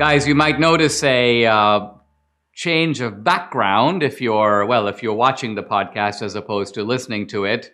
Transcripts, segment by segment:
Guys, you might notice a change of background if you're watching the podcast as opposed to listening to it.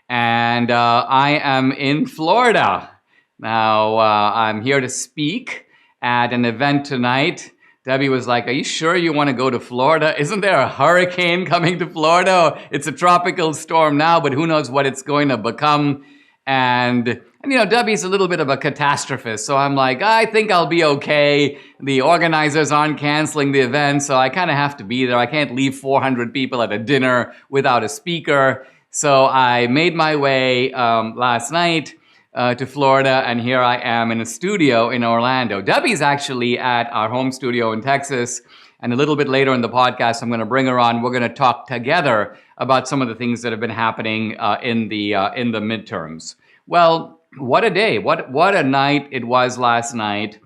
And I am in Florida. Now, I'm here to speak at an event tonight. Debbie was like, "Are you sure you want to go to Florida? Isn't there a hurricane coming to Florida? It's a tropical storm now, but who knows what it's going to become." And you know, Debbie's a little bit of a catastrophist, so I'm like, I think I'll be okay. The organizers aren't canceling the event, so I kind of have to be there. I can't leave 400 people at a dinner without a speaker. So I made my way last night to Florida, and here I am in a studio in Orlando. Debbie's actually at our home studio in Texas, and a little bit later in the podcast, I'm going to bring her on. We're going to talk together about some of the things that have been happening in the midterms. Well, what a day! What a night it was last night,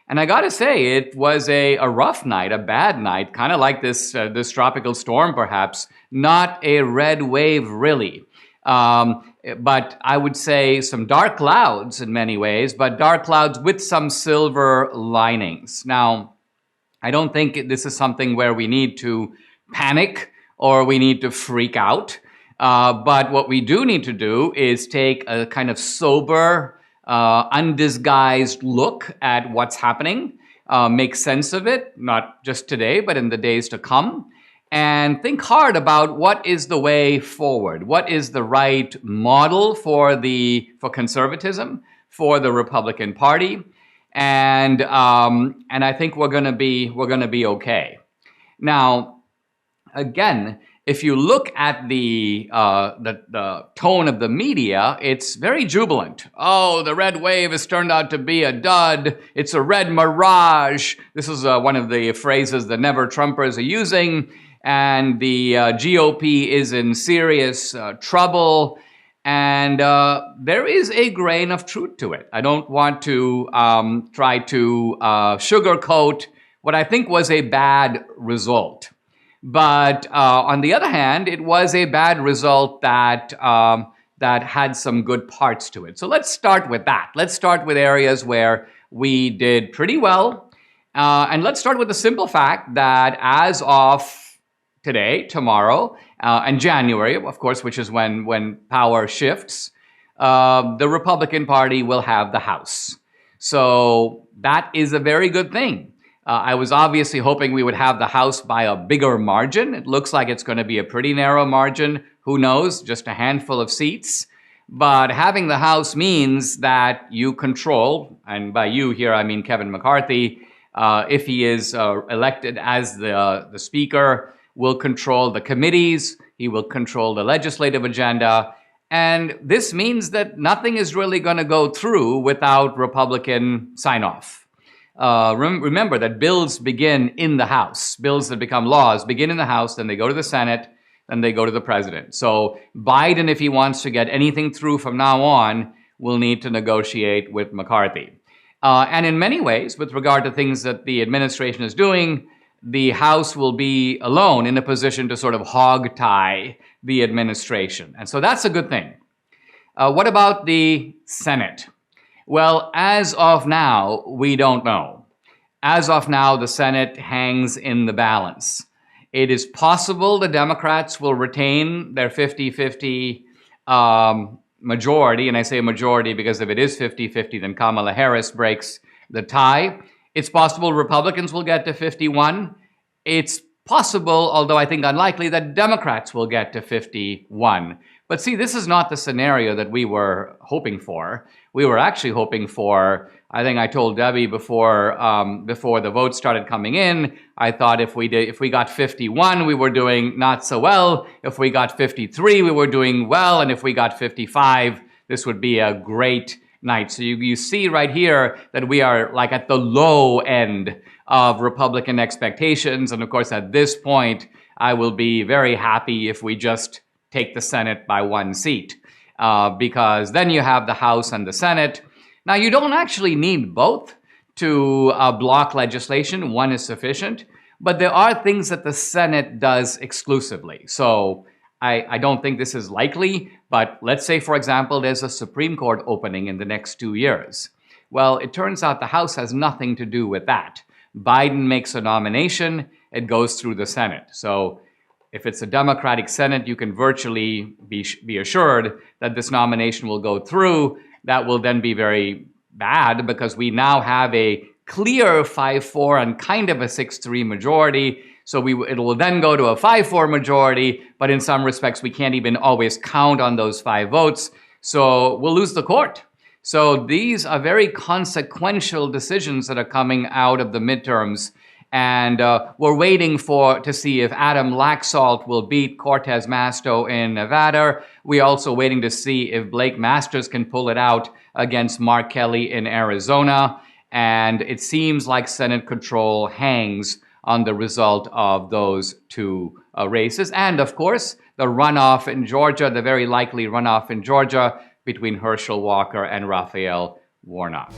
and I got to say, it was a rough night, a bad night, kind of like this tropical storm, perhaps. Not a red wave, really. But I would say some dark clouds in many ways, but dark clouds with some silver linings. Now, I don't think this is something where we need to panic or we need to freak out. But what we do need to do is take a kind of sober, undisguised look at what's happening, make sense of it, not just today, but in the days to come. And think hard about what is the way forward. What is the right model for conservatism, for the Republican Party, and I think we're going to be okay. Now, again, if you look at the tone of the media, it's very jubilant. Oh, the red wave has turned out to be a dud. It's a red mirage. This is one of the phrases the never-Trumpers are using. And the GOP is in serious trouble, and there is a grain of truth to it. I don't want to try to sugarcoat what I think was a bad result. But on the other hand, it was a bad result that had some good parts to it. So let's start with that. Let's start with areas where we did pretty well. And let's start with the simple fact that as of today, tomorrow, and January, of course, which is when power shifts, the Republican Party will have the House. So that is a very good thing. I was obviously hoping we would have the House by a bigger margin. It looks like it's going to be a pretty narrow margin. Who knows? Just a handful of seats. But having the House means that you control, and by you here I mean Kevin McCarthy, if he is elected as the Speaker, will control the committees, he will control the legislative agenda, and this means that nothing is really going to go through without Republican sign-off. Remember that bills begin in the House. Bills that become laws begin in the House, then they go to the Senate, then they go to the President. So Biden, if he wants to get anything through from now on, will need to negotiate with McCarthy. And in many ways, with regard to things that the administration is doing, the House will be alone in a position to sort of hog-tie the administration. And so that's a good thing. What about the Senate? Well, as of now, we don't know. As of now, the Senate hangs in the balance. It is possible the Democrats will retain their 50-50 majority, and I say majority because if it is 50-50, then Kamala Harris breaks the tie. It's possible Republicans will get to 51. It's possible, although I think unlikely, that Democrats will get to 51. But see, this is not the scenario that we were hoping for. We were actually hoping for, I think I told Debbie before the votes started coming in, I thought if we got 51, we were doing not so well. If we got 53, we were doing well. And if we got 55, this would be a great night. So you see right here that we are like at the low end of Republican expectations. And of course, at this point, I will be very happy if we just take the Senate by one seat, because then you have the House and the Senate. Now, you don't actually need both to block legislation. One is sufficient. But there are things that the Senate does exclusively. So I don't think this is likely, but let's say, for example, there's a Supreme Court opening in the next 2 years. Well, it turns out the House has nothing to do with that. Biden makes a nomination, it goes through the Senate. So if it's a Democratic Senate, you can virtually be assured that this nomination will go through. That will then be very bad because we now have a clear 5-4 and kind of a 6-3 majority. So it will then go to a 5-4 majority, but in some respects, we can't even always count on those 5 votes. So we'll lose the court. So these are very consequential decisions that are coming out of the midterms. And we're waiting to see if Adam Laxalt will beat Cortez Masto in Nevada. We're also waiting to see if Blake Masters can pull it out against Mark Kelly in Arizona. And it seems like Senate control hangs on the result of those 2 races. And of course, the runoff in Georgia, the very likely runoff in Georgia between Herschel Walker and Raphael Warnock.